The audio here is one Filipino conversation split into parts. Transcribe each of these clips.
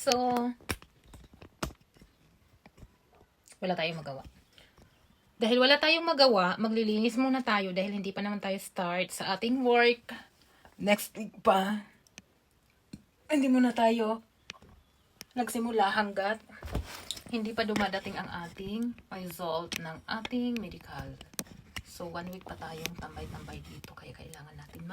So, wala tayong magawa. Dahil wala tayong magawa, maglilinis muna tayo dahil hindi pa naman tayo start sa ating work. Next week pa. Hindi muna tayo nagsimula hanggat hindi pa dumadating ang ating result ng ating medical. So, 1 week pa tayong tambay-tambay dito. Kaya kailangan natin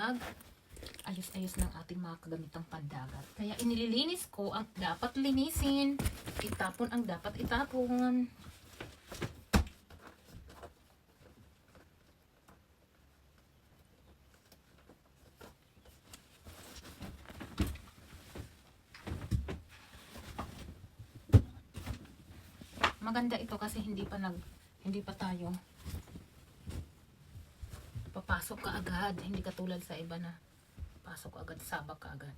ayos-ayos ng ating mga kagamitang pandagat. Kaya inililinis ko ang dapat linisin. Itapon ang dapat itapon. Maganda ito kasi hindi pa tayo papasok ka agad. Hindi katulad sa iba na pasok agad, sabak ka agad.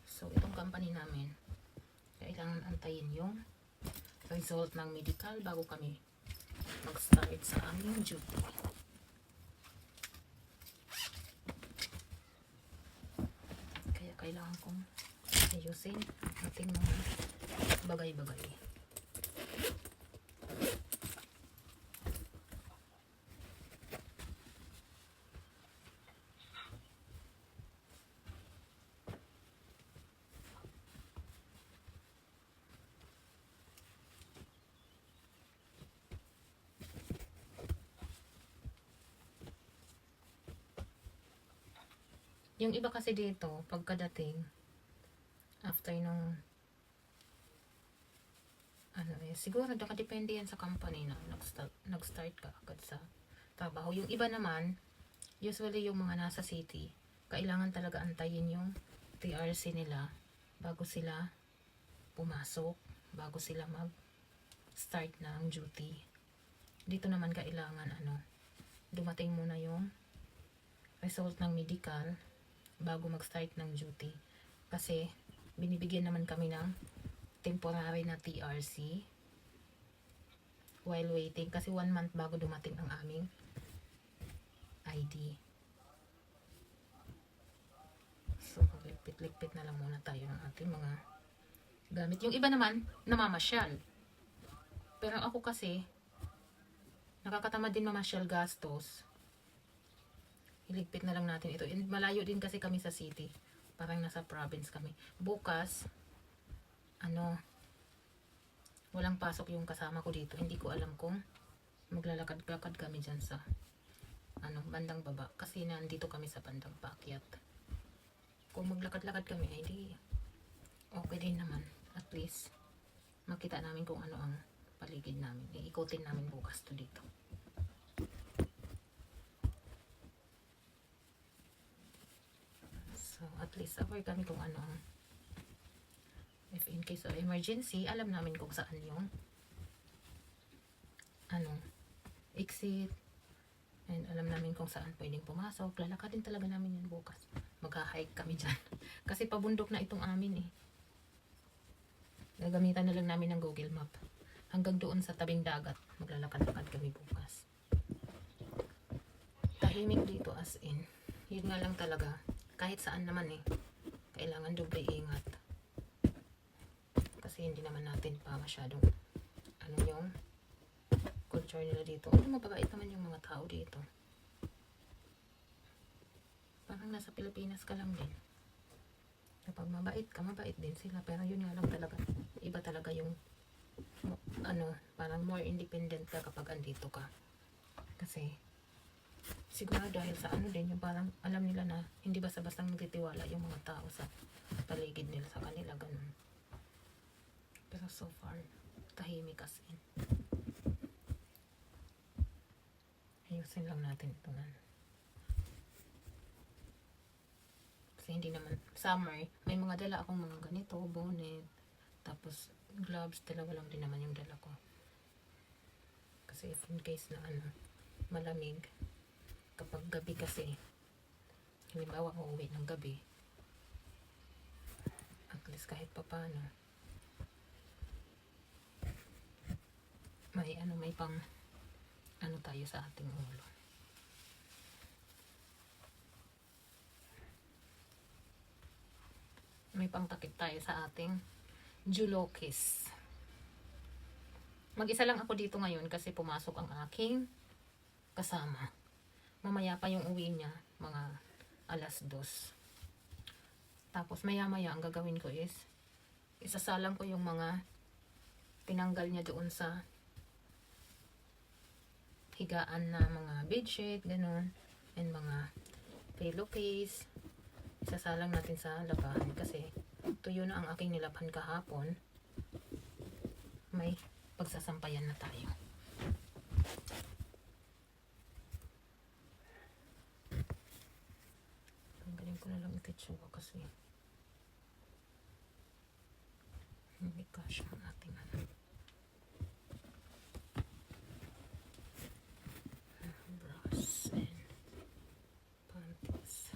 So, itong company namin, kailangan antayin yung result ng medical bago kami mag-start sa aming duty. Kaya kailangan kong ayusin ang ating mga bagay-bagay. Yung iba kasi dito, pagkadating, after nung, siguro nakadepende yan sa company na nag-start ka agad sa trabaho. Yung iba naman, usually yung mga nasa city, kailangan talaga antayin yung TRC nila bago sila pumasok, bago sila mag-start ng duty. Dito naman kailangan dumating muna yung result ng medical bago mag-start ng duty. Kasi binibigyan naman kami ng temporary na TRC while waiting. Kasi 1 month bago dumating ang aming ID. So, magligpit-ligpit na lang muna tayo ng ating mga gamit. Yung iba naman, namamasyal. Pero ako kasi, nakakatamad din mamasyal gastos. Iligpit na lang natin ito. And malayo din kasi kami sa city. Parang nasa province kami. Bukas, walang pasok yung kasama ko dito. Hindi ko alam kung maglalakad-lakad kami dyan sa bandang baba. Kasi nandito kami sa bandang paakyat. Kung maglakad-lakad kami, ay di okay din naman. At least, makita namin kung ano ang paligid namin. Iikutin namin bukas to dito. So, at least aware kami kung ano ang if in case of emergency, alam namin kung saan yung exit, and alam namin kung saan pwedeng pumasok. Lalakadin talaga namin yun bukas. Magha-hike kami dyan. Kasi pabundok na itong amin eh. Gagamitan na lang namin ng Google Map. Hanggang doon sa tabing dagat, maglalakad-lakad kami bukas. Tahimik dito as in. Yun nga lang talaga. Kahit saan naman eh. Kailangan doble ingat. Kasi hindi naman natin pa masyadong yung culture nila dito. Mababait naman yung mga tao dito. Parang nasa Pilipinas ka lang din. Kapag mabait ka, mabait din sila. Pero yun nga lang talaga. Iba talaga yung parang more independent ka kapag andito ka. Kasi siguro dahil sa din yung parang alam nila na hindi basta-basta magtitiwala yung mga tao sa paligid nila sa kanila, ganun. Pero so far, tahimik as in. Ayusin lang natin ito nga. Kasi hindi naman, summer, may mga dala akong mga ganito, bonnet, tapos gloves, dalawa lang din naman yung dala ko. Kasi if in case na malamig, kapag gabi kasi, halimbawa uuwi ng gabi, at least kahit papano, may pang tayo sa ating ulo. May pangtakip tayo sa ating Julokis. Mag-isa lang ako dito ngayon kasi pumasok ang aking kasama. Mamaya pa yung uwi niya, mga 2:00. Tapos maya-maya ang gagawin ko is isasalang ko yung mga tinanggal niya doon sa higaan na mga bedsheet, ganun, and mga pillowcase. Isasalang natin sa labahan kasi tuyo na ang aking nilabhan kahapon. May pagsasampayan na tayo. Tanggalin ko na lang ititsura kasi hindi kasya ang ating ano. Bras and panties.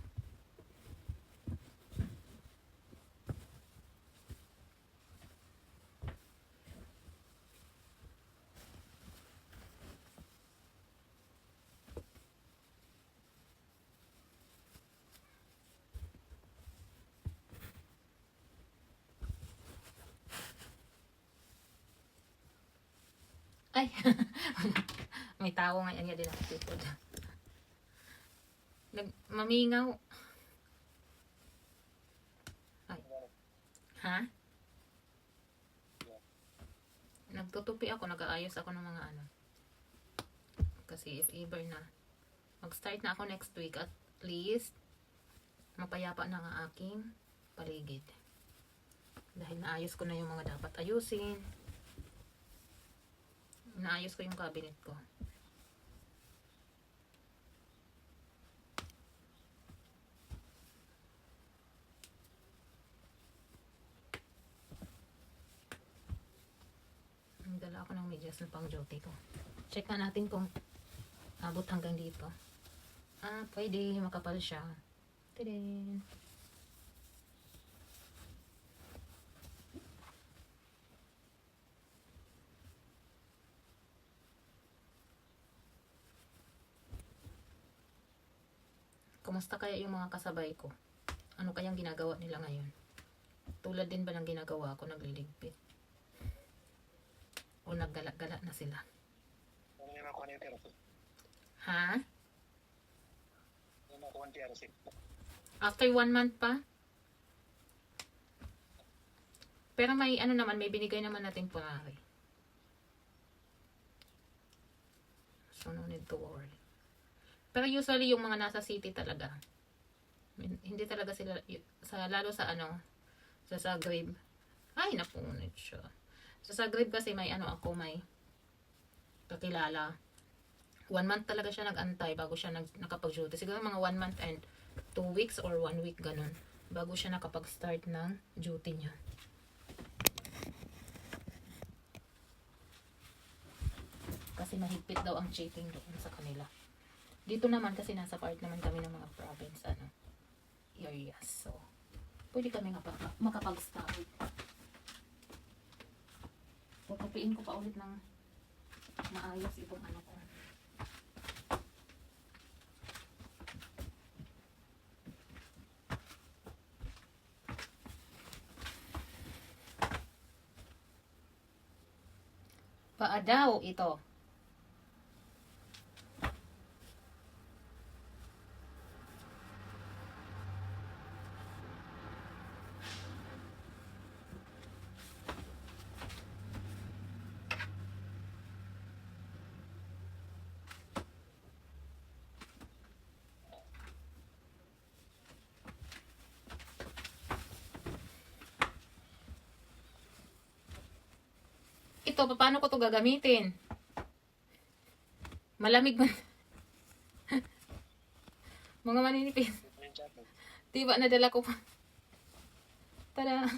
Ay! May tao ngayon nga din ako tipod. Mamingaw. Ay. Ha? Nagtutupi ako, nag-aayos ako ng mga ano. Kasi if ever na mag-start na ako next week, at least mapayapa na ang aking paligid. Dahil naayos ko na yung mga dapat ayusin. Naayos ko yung cabinet ko. Dala ako ng medyas na pang duty ko. Check na natin kung abot hanggang dito. Ah, pwede. Makapal siya. Tidin. Kumusta kaya yung mga kasabay ko? Ano kayang ginagawa nila ngayon? Tulad din ba ng ginagawa ko, nagliligpit? O naggala-gala na sila? Ha? After 1 month pa? Pero may ano naman, may binigay naman natin punari. So no need to worry. Pero usually yung mga nasa city talaga, hindi talaga sila, lalo sa ano, sa Zagreb. Ay, napunit siya. Sa Zagreb kasi may ano ako, may kakilala. 1 month talaga siya nag-antay bago siya nakapag-duty. Siguro mga 1 month and 2 weeks or 1 week ganun. Bago siya nakapag-start ng duty niya. Kasi mahigpit daw ang checking doon sa kanila. Dito naman kasi nasa part naman kami ng mga province areas. So, pwede kami makapag-start. Pupupiin ko pa ulit ng maayos itong ano ko. Paa daw ito. Ito, paano ko to gagamitin? Malamig man. Mga maninipis. Diba, nadala ko pa. Tada!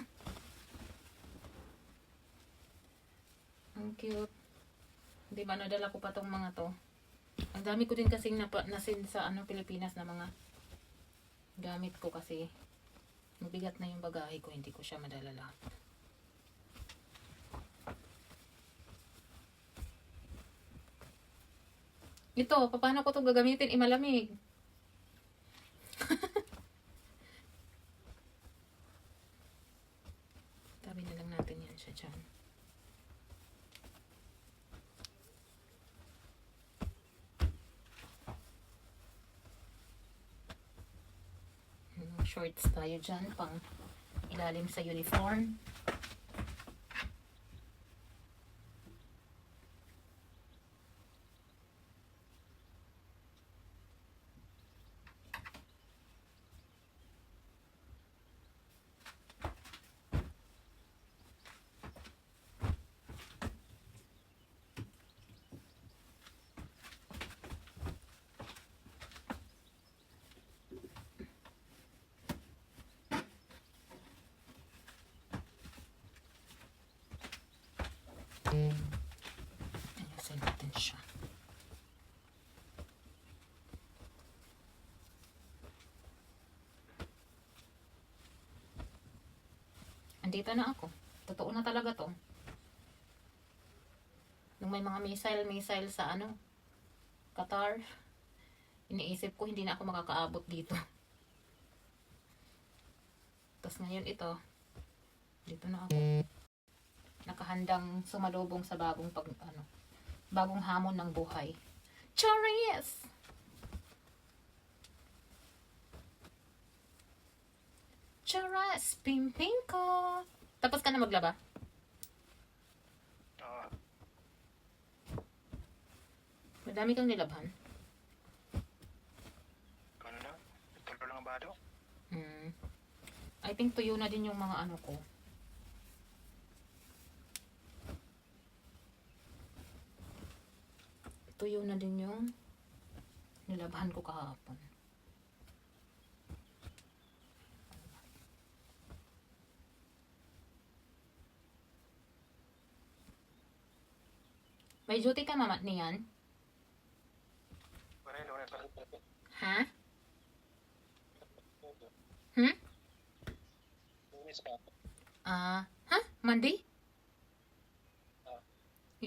Ang cute. Diba, nadala ko pa tong mga to. Ang dami ko din kasing nasin sa Pilipinas na mga gamit ko kasi mabigat na yung bagahe ko, hindi ko siya madala lahat. Ito, paano ko to gagamitin? Malamig. Tabi na lang natin yan siya dyan. Shorts tayo dyan pang ilalim sa uniform. Ayusin natin siya. Andito na ako. Totoo na talaga to. Nung may mga missile sa ano, Qatar, iniisip ko hindi na ako makakaabot dito. Tapos ngayon ito, dito na ako. Nakahandang sumalubong sa bagong bagong hamon ng buhay. Charis! Charis! Pimping ko! Tapos ka na maglaba? Madami kang nilabhan? Ano na? Tulo lang ang bado? I think tuyo na din yung mga ano ko. Tuyo na din yung nilabhan ko kahapon. May duty ka mama niyan? Ha? Ha? Monday?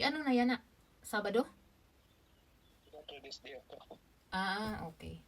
Ano na yan na? Sabado? This day ako. Okay.